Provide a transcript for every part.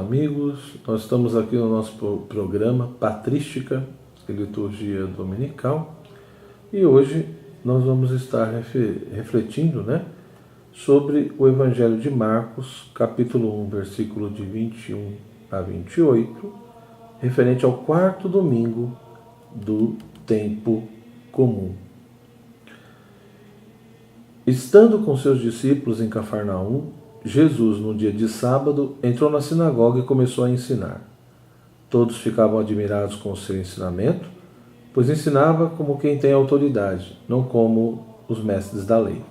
amigos. Nós estamos aqui no nosso programa Patrística e Liturgia Dominical e hoje nós vamos estar refletindo, sobre o Evangelho de Marcos, capítulo 1, versículo de 21 a 28, referente ao quarto domingo do tempo comum. Estando com seus discípulos em Cafarnaum, Jesus, no dia de sábado, entrou na sinagoga e começou a ensinar. Todos ficavam admirados com o seu ensinamento, pois ensinava como quem tem autoridade, não como os mestres da lei.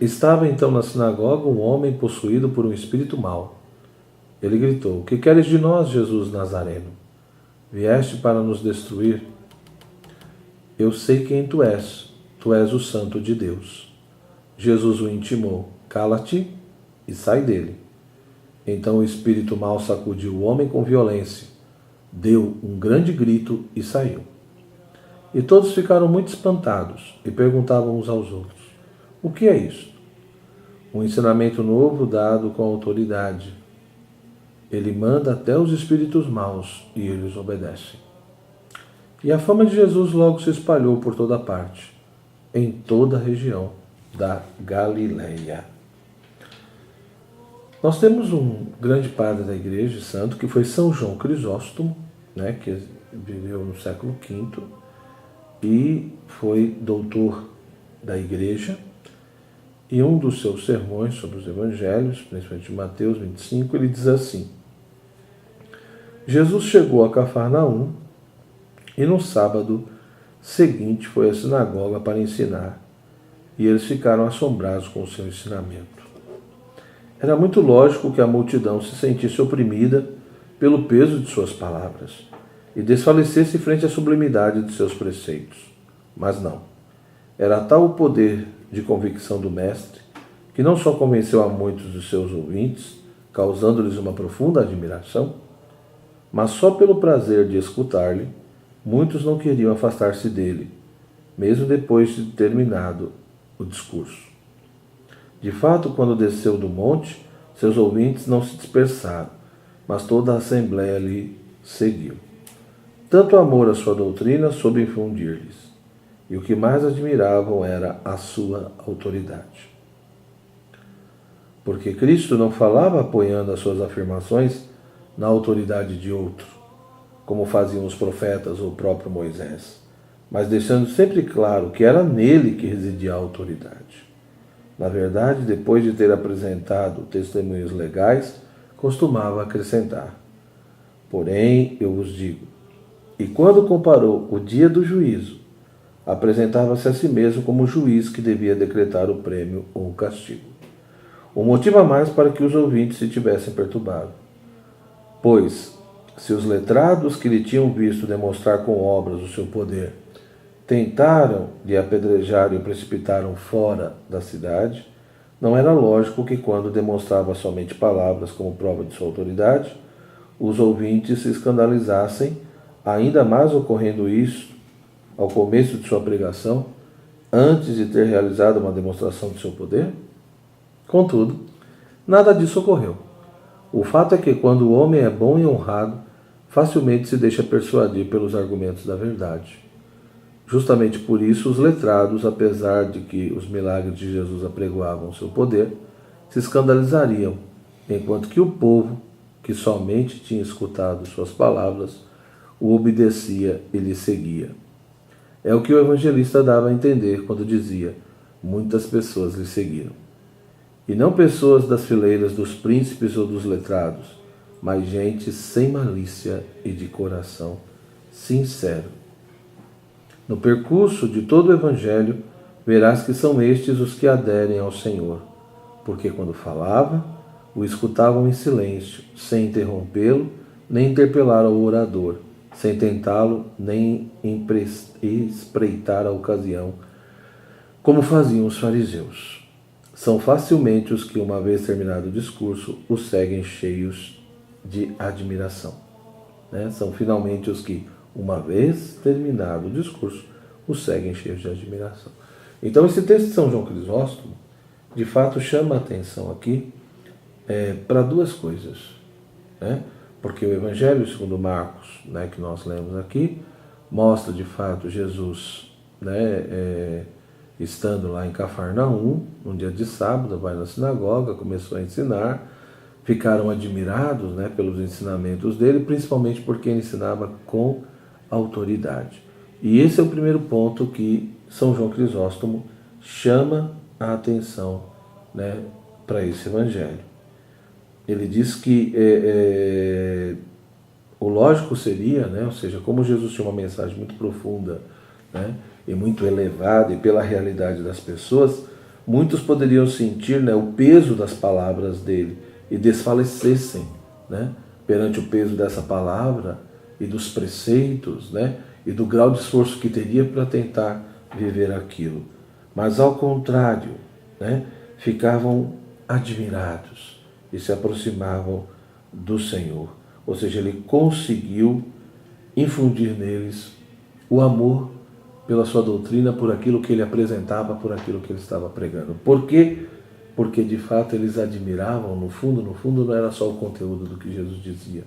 Estava então na sinagoga um homem possuído por um espírito mau. Ele gritou: "Que queres de nós, Jesus Nazareno? Vieste para nos destruir? Eu sei quem tu és o Santo de Deus." Jesus o intimou: "Cala-te e sai dele." Então o espírito mau sacudiu o homem com violência, deu um grande grito e saiu. E todos ficaram muito espantados e perguntavam uns aos outros: "O que é isto?" Um ensinamento novo dado com autoridade. Ele manda até os espíritos maus e eles obedecem. E a fama de Jesus logo se espalhou por toda parte, em toda a região da Galileia. Nós temos um grande padre da igreja, santo, que foi São João Crisóstomo, que viveu no século V e foi doutor da igreja. E um dos seus sermões sobre os evangelhos, principalmente Mateus 25, ele diz assim: Jesus chegou a Cafarnaum e no sábado seguinte foi à sinagoga para ensinar, e eles ficaram assombrados com o seu ensinamento. Era muito lógico que a multidão se sentisse oprimida pelo peso de suas palavras e desfalecesse frente à sublimidade de seus preceitos. Mas não. Era tal o poder de convicção do Mestre que não só convenceu a muitos dos seus ouvintes, causando-lhes uma profunda admiração, mas só pelo prazer de escutar-lhe, muitos não queriam afastar-se dele, mesmo depois de terminado o discurso. De fato, quando desceu do monte, seus ouvintes não se dispersaram, mas toda a assembleia lhe seguiu. Tanto amor à sua doutrina soube infundir-lhes, e o que mais admiravam era a sua autoridade. Porque Cristo não falava apoiando as suas afirmações na autoridade de outro, como faziam os profetas ou o próprio Moisés, mas deixando sempre claro que era nele que residia a autoridade. Na verdade, depois de ter apresentado testemunhos legais, costumava acrescentar: "Porém, eu vos digo." E quando comparou o dia do juízo, apresentava-se a si mesmo como juiz que devia decretar o prêmio ou o castigo. Um motivo a mais para que os ouvintes se tivessem perturbado. Pois, se os letrados que lhe tinham visto demonstrar com obras o seu poder tentaram lhe apedrejar e o precipitaram fora da cidade, não era lógico que, quando demonstrava somente palavras como prova de sua autoridade, os ouvintes se escandalizassem, ainda mais ocorrendo isso ao começo de sua pregação, antes de ter realizado uma demonstração de seu poder? Contudo, nada disso ocorreu. O fato é que, quando o homem é bom e honrado, facilmente se deixa persuadir pelos argumentos da verdade. Justamente por isso, os letrados, apesar de que os milagres de Jesus apregoavam seu poder, se escandalizariam, enquanto que o povo, que somente tinha escutado suas palavras, o obedecia e lhe seguia. É o que o evangelista dava a entender quando dizia: muitas pessoas lhe seguiram. E não pessoas das fileiras dos príncipes ou dos letrados, mas gente sem malícia e de coração sincero. No percurso de todo o Evangelho, verás que são estes os que aderem ao Senhor, porque quando falava, o escutavam em silêncio, sem interrompê-lo, nem interpelar ao orador, sem tentá-lo, nem espreitar a ocasião, como faziam os fariseus. São facilmente os que, uma vez terminado o discurso, o seguem cheios de admiração. São finalmente os que, uma vez terminado o discurso, o seguem cheios de admiração. Então, esse texto de São João Crisóstomo, de fato, chama a atenção aqui para duas coisas. né? Porque o Evangelho segundo Marcos, né, que nós lemos aqui, mostra de fato Jesus, né, estando lá em Cafarnaum, um dia de sábado, vai na sinagoga, começou a ensinar, ficaram admirados, né, pelos ensinamentos dele, principalmente porque ele ensinava com autoridade. E esse é o primeiro ponto que São João Crisóstomo chama a atenção, né, para esse evangelho. Ele diz que o lógico seria, né, ou seja, como Jesus tinha uma mensagem muito profunda, né, e muito elevada, e pela realidade das pessoas, muitos poderiam sentir, né, o peso das palavras dele e desfalecessem, né, perante o peso dessa palavra e dos preceitos, né, e do grau de esforço que teria para tentar viver aquilo. Mas ao contrário, né, ficavam admirados e se aproximavam do Senhor. Ou seja, ele conseguiu infundir neles o amor pela sua doutrina, por aquilo que ele apresentava, por aquilo que ele estava pregando. Por quê? Porque de fato eles admiravam, no fundo não era só o conteúdo do que Jesus dizia,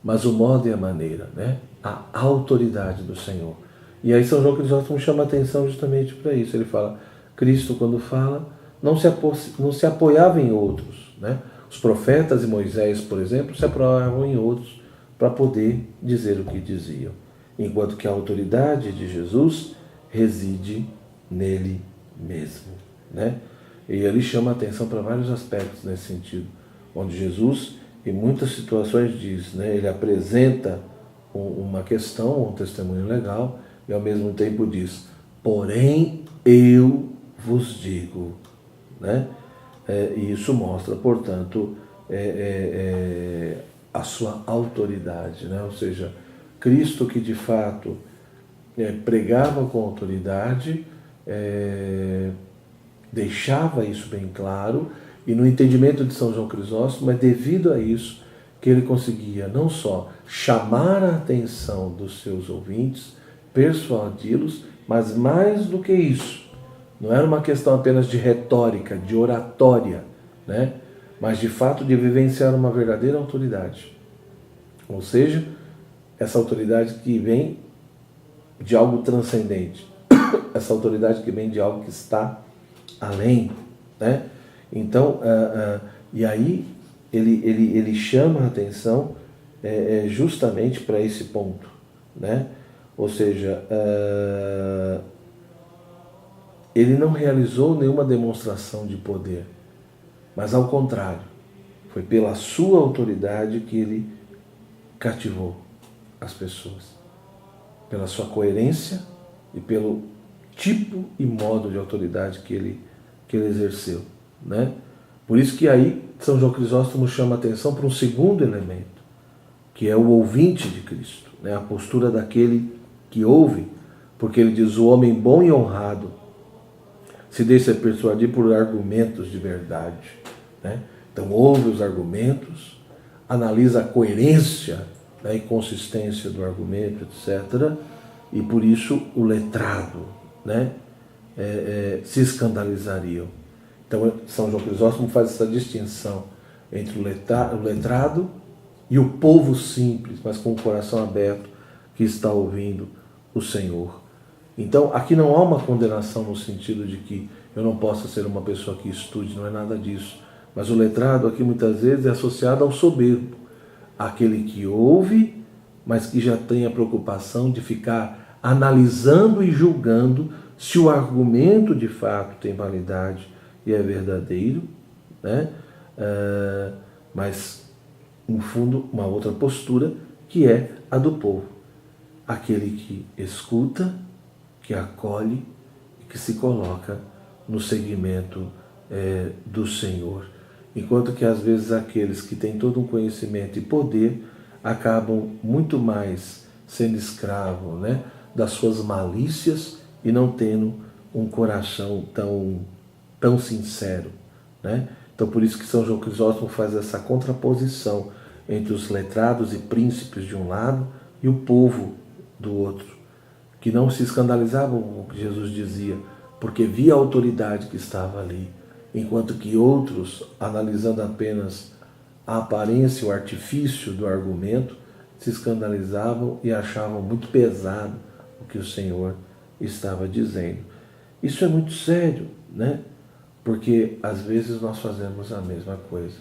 mas o modo e a maneira, né? A autoridade do Senhor. E aí São João Crisóstomo chama a atenção justamente para isso. Ele fala, Cristo quando fala, não se apoiava em outros, né? Os profetas e Moisés, por exemplo, se apoiavam em outros para poder dizer o que diziam. Enquanto que a autoridade de Jesus reside nele mesmo, né? E ele chama a atenção para vários aspectos nesse sentido, onde Jesus, em muitas situações, diz, né? Ele apresenta uma questão, um testemunho legal, e ao mesmo tempo diz, porém eu vos digo, né? E isso mostra, portanto, a sua autoridade, né? Ou seja, Cristo que de fato pregava com autoridade, deixava isso bem claro, e no entendimento de São João Crisóstomo é devido a isso que ele conseguia não só chamar a atenção dos seus ouvintes, persuadi-los, mas mais do que isso, não era uma questão apenas de retórica, de oratória, né? Mas de fato de vivenciar uma verdadeira autoridade. Ou seja, essa autoridade que vem de algo transcendente, essa autoridade que vem de algo que está além, né? Então, e aí ele chama a atenção justamente para esse ponto, né? Ou seja, ele não realizou nenhuma demonstração de poder, mas ao contrário, foi pela sua autoridade que ele cativou as pessoas, pela sua coerência e pelo tipo e modo de autoridade que ele exerceu, né? Por isso que aí São João Crisóstomo chama a atenção para um segundo elemento, que é o ouvinte de Cristo, né? A postura daquele que ouve, porque ele diz, o homem bom e honrado se deixa persuadir por argumentos de verdade, né? Então ouve os argumentos, analisa a coerência, né, e consistência do argumento, etc. E por isso o letrado, né, se escandalizariam. Então São João Crisóstomo faz essa distinção entre o letrado e o povo simples, mas com o coração aberto, que está ouvindo o Senhor. Então aqui não há uma condenação no sentido de que eu não possa ser uma pessoa que estude, não é nada disso. Mas o letrado aqui muitas vezes é associado ao soberbo, aquele que ouve, mas que já tem a preocupação de ficar analisando e julgando se o argumento de fato tem validade e é verdadeiro, né? Mas, no fundo, uma outra postura que é a do povo. Aquele que escuta, que acolhe e que se coloca no seguimento do Senhor. Enquanto que, às vezes, aqueles que têm todo um conhecimento e poder acabam muito mais sendo escravos, né, das suas malícias e não tendo um coração tão sincero, né? Então, por isso que São João Crisóstomo faz essa contraposição entre os letrados e príncipes de um lado e o povo do outro, que não se escandalizavam com o que Jesus dizia, porque via a autoridade que estava ali, enquanto que outros, analisando apenas a aparência, o artifício do argumento, se escandalizavam e achavam muito pesado o que o Senhor estava dizendo. Isso é muito sério, né? Porque às vezes nós fazemos a mesma coisa.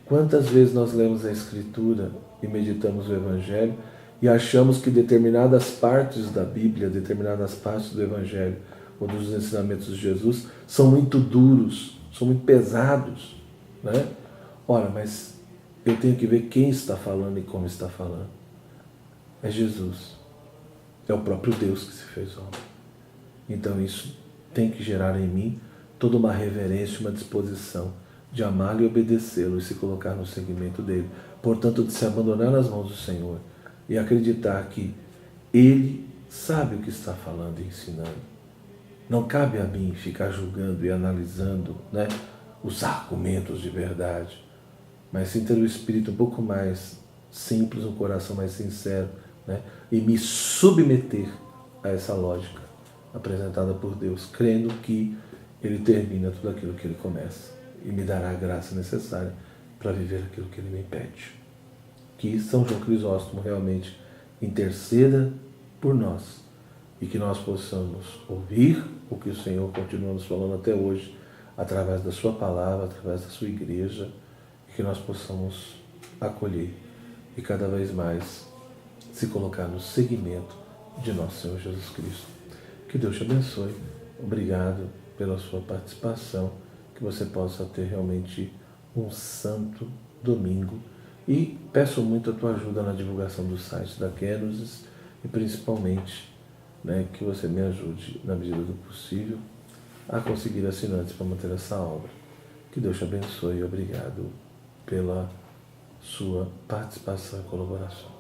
Quantas vezes nós lemos a Escritura e meditamos o Evangelho e achamos que determinadas partes da Bíblia, determinadas partes do Evangelho ou dos ensinamentos de Jesus são muito duros, são muito pesados, né? Ora, mas eu tenho que ver quem está falando e como está falando. É Jesus. É o próprio Deus que se fez homem. Então isso tem que gerar em mim toda uma reverência, uma disposição de amá-lo e obedecê-lo e se colocar no seguimento dele. Portanto, de se abandonar nas mãos do Senhor e acreditar que ele sabe o que está falando e ensinando. Não cabe a mim ficar julgando e analisando, né, os argumentos de verdade, mas sim ter o espírito um pouco mais simples, um coração mais sincero, né, e me submeter a essa lógica apresentada por Deus, crendo que Ele termina tudo aquilo que Ele começa e me dará a graça necessária para viver aquilo que Ele me pede. Que São João Crisóstomo realmente interceda por nós e que nós possamos ouvir o que o Senhor continua nos falando até hoje, através da sua palavra, através da sua igreja, e que nós possamos acolher e cada vez mais se colocar no seguimento de nosso Senhor Jesus Cristo. Que Deus te abençoe. Obrigado pela sua participação, que você possa ter realmente um santo domingo. E peço muito a tua ajuda na divulgação do site da Kenosis e principalmente, né, que você me ajude, na medida do possível, a conseguir assinantes para manter essa obra. Que Deus te abençoe e obrigado pela sua participação e colaboração.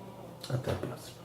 Até a próxima.